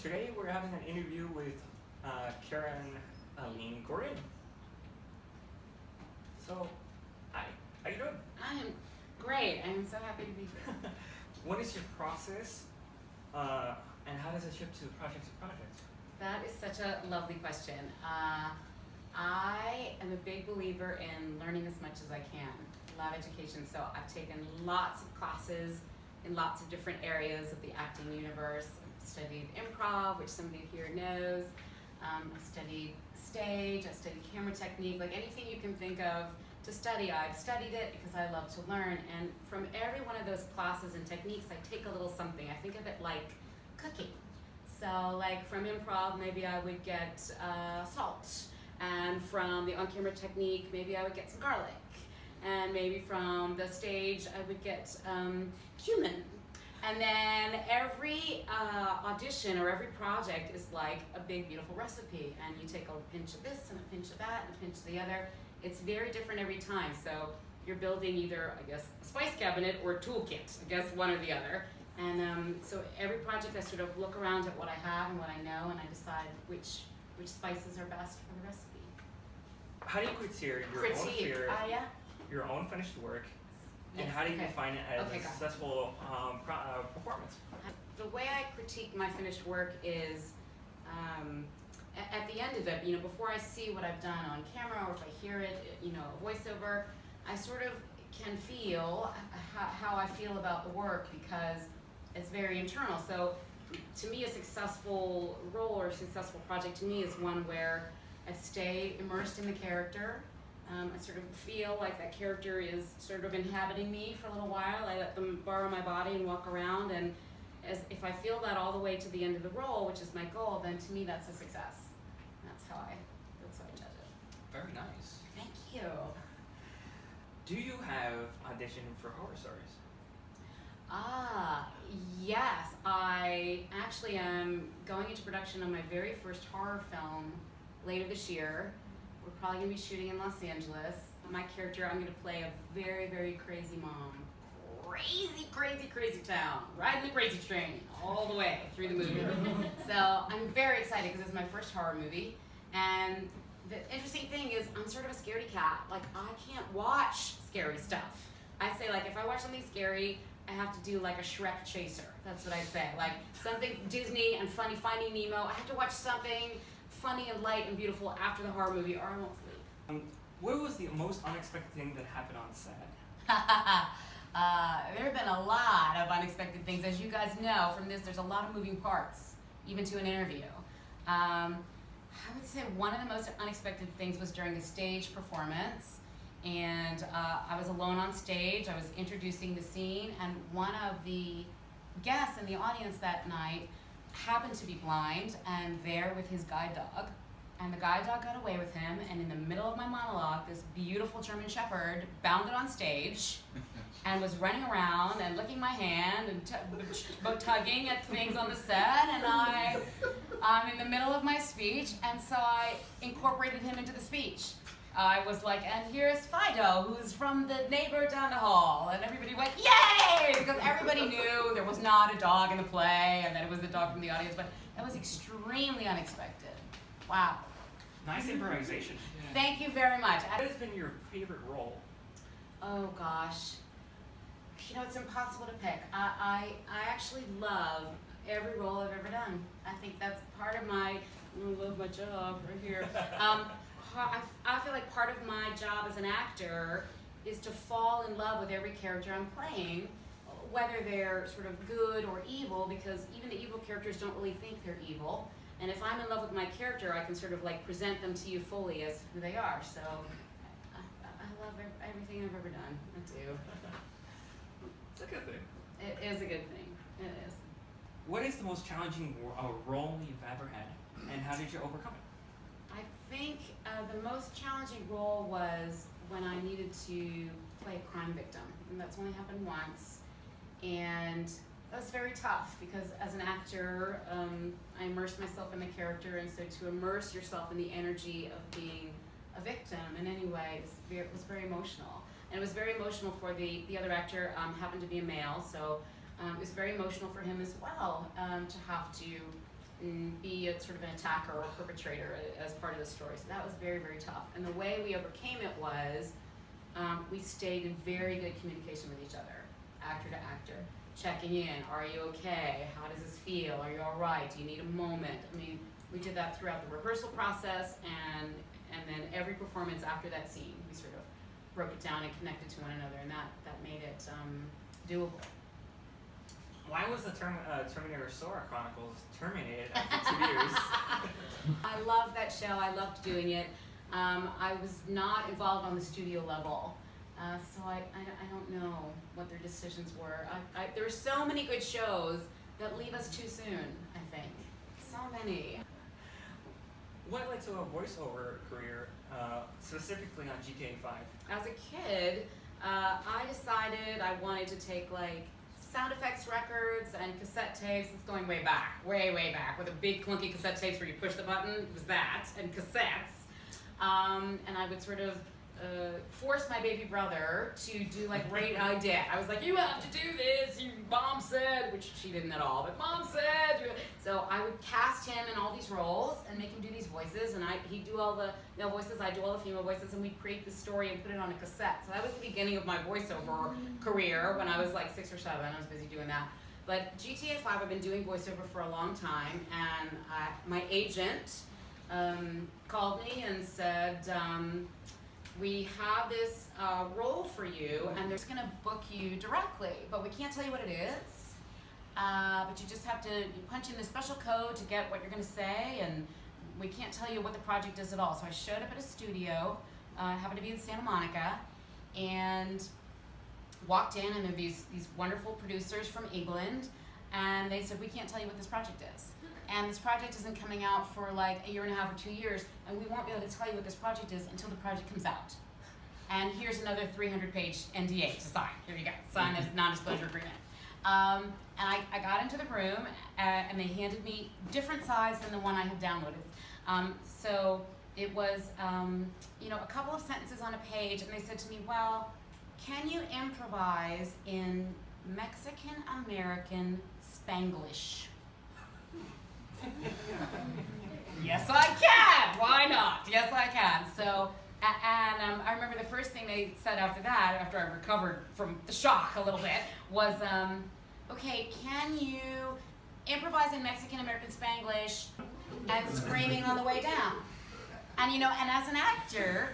Today we're having an interview with Karen-Eileen Gordon. So, hi, how you doing? I am great. I am so happy to be here. What is your process, and how does it shift to project to project? That is such a lovely question. I am a big believer in learning as much as I can. I love education, so I've taken lots of classes in lots of different areas of the acting universe. I've studied improv, which somebody here knows. I've studied stage, I've studied camera technique, like anything you can think of to study, I've studied it because I love to learn. And from every one of those classes and techniques, I take a little something. I think of it like cooking. So like from improv, maybe I would get salt. And from the on-camera technique, maybe I would get some garlic. And maybe from the stage, I would get cumin. And then every audition or every project is like a big, beautiful recipe. And you take a pinch of this and a pinch of that and a pinch of the other. It's very different every time. So you're building either, I guess, a spice cabinet or a toolkit, I guess one or the other. And so every project I sort of look around at what I have and what I know, and I decide which spices are best for the recipe. How do you critique your own finished work, Yes, and how do you okay. define it as Okay, a got it. successful performance? The way I critique my finished work is at the end of it, before I see what I've done on camera or if I hear it, a voiceover, I sort of can feel how I feel about the work because it's very internal. So to me, a successful role or a successful project to me is one where I stay immersed in the character. I sort of feel like that character is sort of inhabiting me for a little while. I let them borrow my body and walk around, and if I feel that all the way to the end of the role, which is my goal, then to me that's a success. That's how I judge it. Very nice. Thank you. Do you have auditioned for horror stories? Yes. I actually am going into production on my very first horror film later this year. We're probably going to be shooting in Los Angeles. My character, I'm going to play a very, very crazy mom. Crazy, crazy, crazy town. Riding the crazy train all the way through the movie. So I'm very excited because it's my first horror movie. And the interesting thing is I'm sort of a scaredy cat. Like, I can't watch scary stuff. I say, like, if I watch something scary, I have to do like a Shrek chaser. That's what I say. Like something Disney and funny, Finding Nemo. I have to watch something funny and light and beautiful after the horror movie or I won't sleep. What was the most unexpected thing that happened on set? There have been a lot of unexpected things. As you guys know from this, there's a lot of moving parts, even to an interview. I would say one of the most unexpected things was during a stage performance. And I was alone on stage. I was introducing the scene, and one of the guests in the audience that night happened to be blind and there with his guide dog. And the guide dog got away with him, and in the middle of my monologue, this beautiful German Shepherd bounded on stage and was running around and licking my hand and tugging at things on the set, and I'm in the middle of my speech, and so I incorporated him into the speech. I was like, and here's Fido, who's from the neighbor down the hall. And everybody went, yay! Because everybody knew there was not a dog in the play and that it was the dog from the audience. But that was extremely unexpected. Wow. Nice improvisation. Thank you very much. What has been your favorite role? Oh, gosh. It's impossible to pick. I actually love every role I've ever done. I think that's part of I love my job right here. I feel like part of my job as an actor is to fall in love with every character I'm playing, whether they're sort of good or evil, because even the evil characters don't really think they're evil. And if I'm in love with my character, I can sort of like present them to you fully as who they are. So I love everything I've ever done. I do. It's a good thing. It is a good thing. It is. What is the most challenging role you've ever had, and how did you overcome it? I think the most challenging role was when I needed to play a crime victim, and that's only happened once. And that was very tough because as an actor, I immersed myself in the character, and so to immerse yourself in the energy of being a victim in any way was very emotional. And it was very emotional for the other actor, happened to be a male, so it was very emotional for him as well to have to be a sort of an attacker or a perpetrator as part of the story. So that was very, very tough. And the way we overcame it was we stayed in very good communication with each other, actor to actor, checking in. Are you okay? How does this feel? Are you all right? Do you need a moment? I mean, we did that throughout the rehearsal process, and then every performance after that scene, we sort of broke it down and connected to one another, and that made it doable. Why was the Terminator Sora Chronicles terminated after 2 years? I loved that show. I loved doing it. I was not involved on the studio level, so I don't know what their decisions were. There were so many good shows that leave us too soon, I think. So many. What led to a voiceover career, specifically on GTA 5? As a kid, I decided I wanted to take like sound effects records and cassette tapes. It's going way back, way back, with a big clunky cassette tapes where you push the button. It was that, and cassettes. And I would sort of force my baby brother to do like I did. I was like, you have to do this. Mom said, which she didn't at all, but Mom said. So I would cast him in all these roles and make him do these voices, and he'd do all the male voices, I'd do all the female voices, and we'd create the story and put it on a cassette. So that was the beginning of my voiceover career when I was like 6 or 7. I was busy doing that. But GTA 5, I've been doing voiceover for a long time, and my agent called me and said, we have this role for you, and they're just going to book you directly, but we can't tell you what it is. But you just have to punch in the special code to get what you're going to say, and we can't tell you what the project is at all. So I showed up at a studio, happened to be in Santa Monica, and walked in, and there were these wonderful producers from England, and they said, we can't tell you what this project is. And this project isn't coming out for like 1.5 years or 2 years, and we won't be able to tell you what this project is until the project comes out. And here's another 300-page NDA to sign. Here you go, sign a non-disclosure agreement. And I got into the room, and they handed me different size than the one I had downloaded. So it was, a couple of sentences on a page, and they said to me, well, can you improvise in Mexican-American Spanglish? Yes, I can. Why not? Yes, I can. So, and I remember the first thing they said after that, after I recovered from the shock a little bit, was, okay, can you improvise in Mexican-American Spanglish and screaming on the way down? And and as an actor,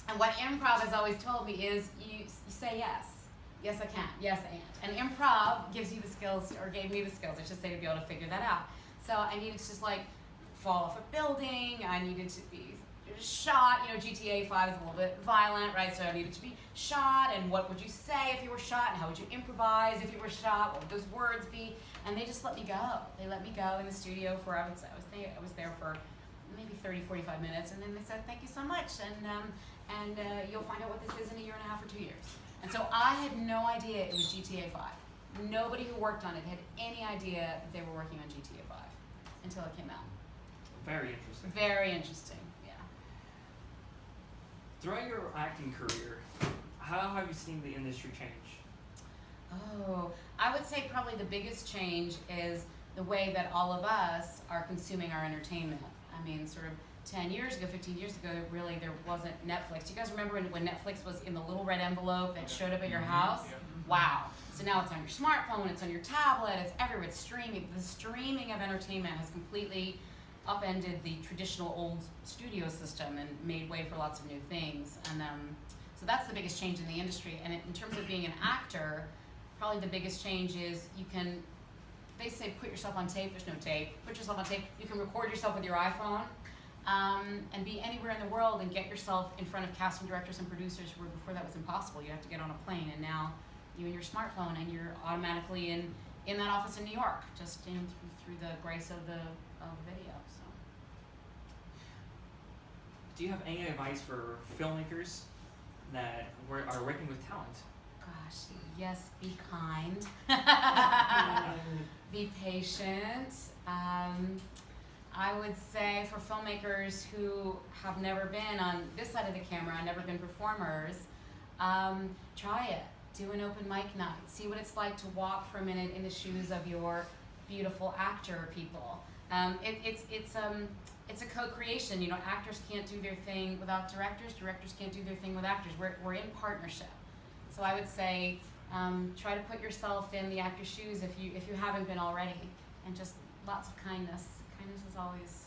and what improv has always told me is you say yes. Yes, I can. Yes, and improv gives you the skills, or gave me the skills, I should say, to be able to figure that out. So I needed to just like fall off a building. I needed to be shot. GTA 5 is a little bit violent, right? So I needed to be shot. And what would you say if you were shot? And how would you improvise if you were shot? What would those words be? And they just let me go. They let me go in the studio for, I was there for maybe 30, 45 minutes. And then they said, thank you so much. And you'll find out what this is in 1.5 years or 2 years. And so I had no idea it was GTA 5. Nobody who worked on it had any idea that they were working on GTA 5 until it came out. Very interesting. Very interesting, yeah. Throughout your acting career, how have you seen the industry change? Oh, I would say probably the biggest change is the way that all of us are consuming our entertainment. I mean, sort of 10 years ago, 15 years ago, really there wasn't Netflix. You guys remember when Netflix was in the little red envelope that showed up at your house? Yeah. Wow. So now it's on your smartphone, it's on your tablet, it's everywhere, it's streaming. The streaming of entertainment has completely upended the traditional old studio system and made way for lots of new things. And so that's the biggest change in the industry. And in terms of being an actor, probably the biggest change is they say put yourself on tape, there's no tape. Put yourself on tape, you can record yourself with your iPhone. And be anywhere in the world and get yourself in front of casting directors and producers where before that was impossible. You have to get on a plane, and now you and your smartphone, and you're automatically in that office in New York, just through the grace of the video. So, do you have any advice for filmmakers that are working with talent? Gosh, yes. Be kind. Be patient. I would say for filmmakers who have never been on this side of the camera, never been performers, try it. Do an open mic night. See what it's like to walk for a minute in the shoes of your beautiful actor people. It's a co-creation. You know, actors can't do their thing without directors. Directors can't do their thing with actors. We're in partnership. So I would say try to put yourself in the actor's shoes if you haven't been already, and just lots of kindness. Kindness is always,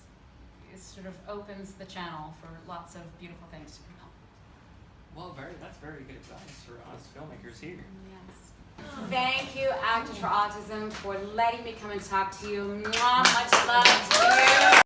it sort of opens the channel for lots of beautiful things to come out. Well, that's very good advice for us filmmakers here. Yes. Thank you, Actors for Autism, for letting me come and talk to you. Mwah, much love to you.